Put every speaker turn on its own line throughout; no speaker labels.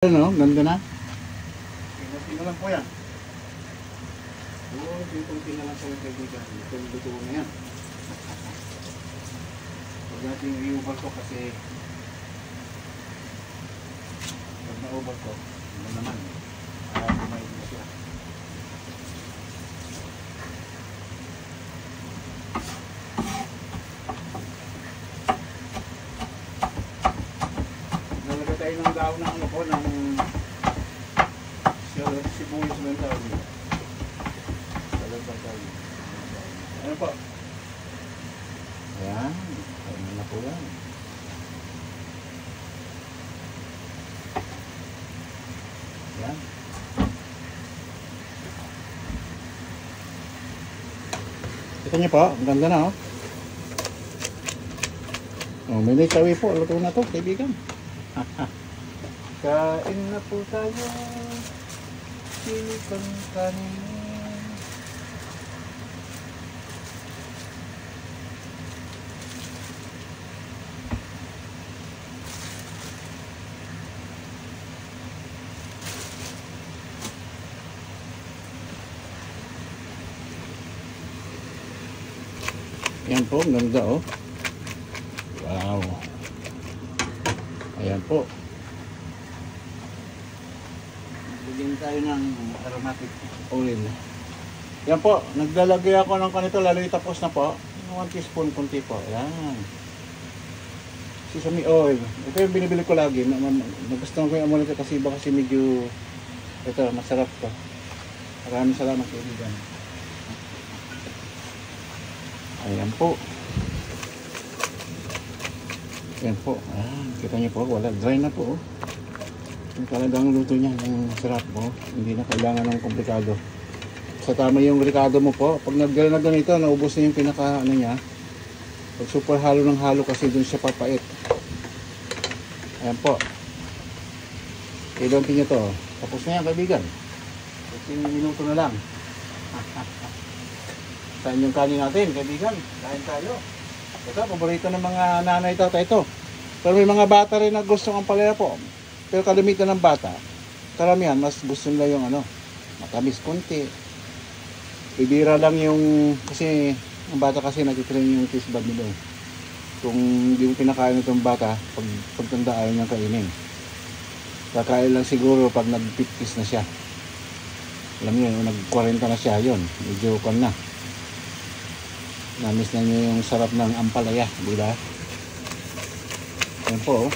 Ano, ganda na.
Tingnan lang po yan. Oo, tingnan lang sa yung kaibigan. Itong luto na yan. Huwag natin i-over ko kasi pag na-over ko, ano naman, kumain na siya. Nalagay tayo ng daw ng ano po, ng sibuyas ng daw niya. Ano po?
Ayan, ayun na po yan. Ayan. Kita niyo po, ang ganda na oh. Oh, may naitawi po, luto na to, kaibigan. Kain na po tayo. Silikon kanin. Yan po, ang ganda oh. Wow. Ayan po. Bigyan tayo ng aromatic oil. Yan po, naglalagay ako ng kanito, lalo tapos na po. 1 teaspoon kunti po. Ayan. Sesame oil. Ito yung binibili ko lagi. Nagustuhan ko yung amulit kasi iba kasi medyo ito, masarap to. Maraming salamat kaibigan. Ayan po. Ayan po. Ah, kita niyo po, wala. Dry na po. Yung talagang luto niya, yung sarap po. Hindi na kailangan ng komplikado. Sa tama yung ricado mo po. Pag nag-gala na ganito, naubos na yung pinaka ano niya. Pag super halo ng halo kasi dun siya papait. Ayan po. Ilontin niyo to. Tapos na yan kaibigan. 15 minuto na lang. Saan yung kanin natin, kaibigan? Kain tayo. Ito, paborito ng mga nanay tatay ito. Pero may mga bata rin na gusto ng palaya po. Pero kalimitan ng bata, karamihan, mas gusto nila yung ano, matamis konti. Bibira lang yung, kasi, ang bata kasi natitrain yung taste bud nila. Kung hindi mo pinakain itong bata, pagtanda ayaw niyang kainin. Kakain lang siguro pag nag-50s na siya. Alam niyo, nag-40 na siya, yun. Medyo kan na. Namis na niyo yung sarap ng ampalaya, di ba? Ayan po, oh.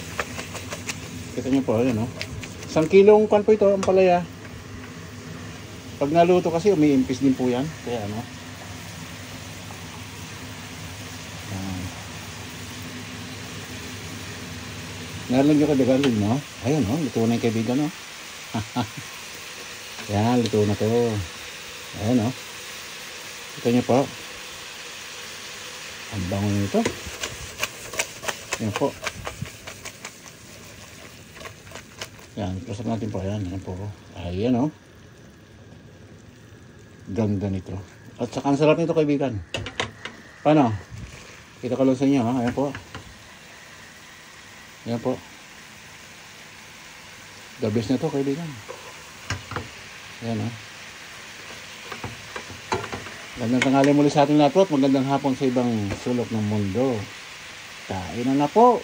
Kita niyo po, ayan, oh. 1 kilong kwan po ito, ampalaya. Pag naluto kasi, umiimpis din po yan. Kaya, ano. Nalang nyo kadagalin, no? Ayun, oh. Luto na yung kaibigan, oh. Yan, luto na to. Ayan, oh. Kita niyo po. Ang bango nito. Yan po. Yan, close up natin po. Ayan, yan po. Ayan o. Ganda nito. At saka ang sarap nito kaibigan. Paano? Kita ko lang sa inyo ha. Ayan po. Ayan po. The best na to kaibigan. Ayan o. Magandang tanghali muli sa ating lahat. Magandang hapon sa ibang sulok ng mundo. Kain na po.